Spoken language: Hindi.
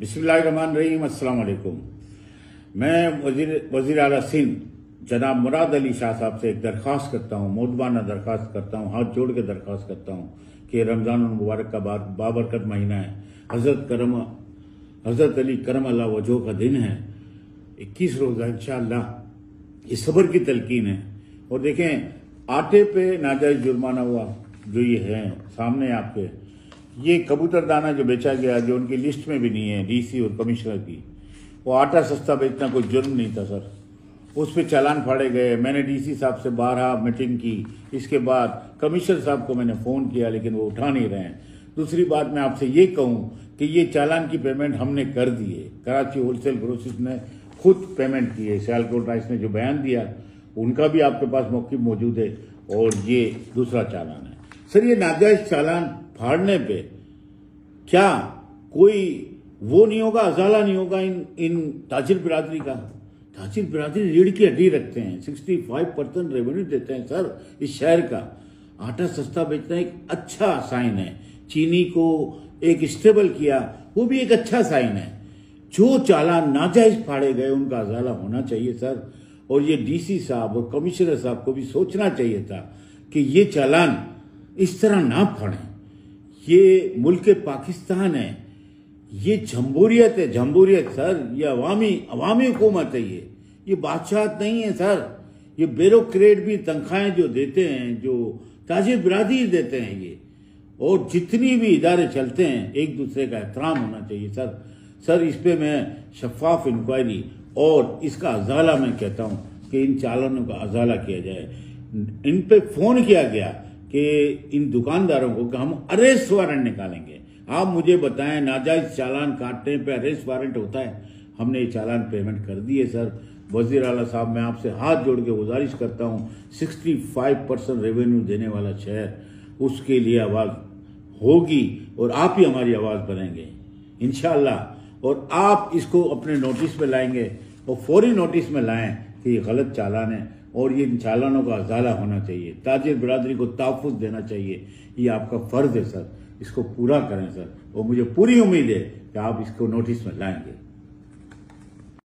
बिस्मिल्लाहिर्रहमानिर्रहीम, अस्सलाम वालेकुम। मैं वजीर आला सिंध जनाब मुराद अली शाह साहब से एक दरख्वास्त करता हूँ, मोदबाना दरख्वास्त करता हूँ, हाथ जोड़ के दरख्वास्त करता हूँ कि रमजान मुबारक का बाबरकत महीना है, हजरत अली करम अल्लाह वजह का दिन है, 21 रोजा इंशाअल्लाह। ये सब्र की तलकीन है। और देखें, आटे पे नाजायज जुर्माना हुआ जो ये है सामने आपके, ये कबूतर दाना जो बेचा गया, जो उनकी लिस्ट में भी नहीं है डीसी और कमिश्नर की, वो आटा सस्ता बेचना कोई जुर्म नहीं था सर। उस पर चालान फाड़े गए। मैंने डीसी साहब से 12 मीटिंग की, इसके बाद कमिश्नर साहब को मैंने फ़ोन किया लेकिन वो उठा नहीं रहे हैं। दूसरी बात मैं आपसे ये कहूँ कि ये चालान की पेमेंट हमने कर दी है, कराची होलसेल ग्रोसरीज ने खुद पेमेंट की है। सियालकोट राइस ने जो बयान दिया उनका भी आपके पास मौक़िफ़ मौजूद है, और ये दूसरा चालान है। सर, ये नाजायज चालान फाड़ने पे क्या कोई वो नहीं होगा, अजाला नहीं होगा इन ताजिर बिरादरी का? ताजिर बिरादरी रीढ़ की हड्डी रखते हैं, 65% रेवेन्यू देते हैं सर इस शहर का। आटा सस्ता बेचना एक अच्छा साइन है, चीनी को एक स्टेबल किया वो भी एक अच्छा साइन है। जो चालान नाजायज फाड़े गए उनका अजाला होना चाहिए सर। और ये डीसी साहब और कमिश्नर साहब को भी सोचना चाहिए था कि ये चालान इस तरह ना फाड़ें। ये मुल्क पाकिस्तान है, ये जमहूरियत है, जमहूरियत सर। ये अवामी हुकूमत है, ये बादशाहत नहीं है सर। ये ब्यूरोक्रेट भी तनख्वाहें जो देते हैं, जो ताजिर बिरादरी देते हैं ये, और जितनी भी इदारे चलते हैं, एक दूसरे का एहतराम होना चाहिए सर। इस पे मैं शफाफ इंक्वायरी और इसका अजाला मैं कहता हूँ कि इन चालानों का अजाला किया जाए। इन पे फोन किया गया कि इन दुकानदारों को कि हम अरेस्ट वारंट निकालेंगे। आप मुझे बताएं, नाजायज चालान काटने पे अरेस्ट वारंट होता है? हमने ये चालान पेमेंट कर दिए सर। वजीर आला साहब, मैं आपसे हाथ जोड़ के गुजारिश करता हूँ, 65% रेवेन्यू देने वाला शहर, उसके लिए आवाज़ होगी और आप ही हमारी आवाज़ बनेंगे इंशाअल्लाह। और आप इसको अपने नोटिस में लाएंगे और फौरी नोटिस में लाएं कि ये गलत चालान है और ये इन चालानों का अजाला होना चाहिए। ताजिर बिरादरी को तहफ़्फ़ुज़ देना चाहिए, ये आपका फ़र्ज़ है सर। इसको पूरा करें सर, और मुझे पूरी उम्मीद है कि आप इसको नोटिस में लाएंगे।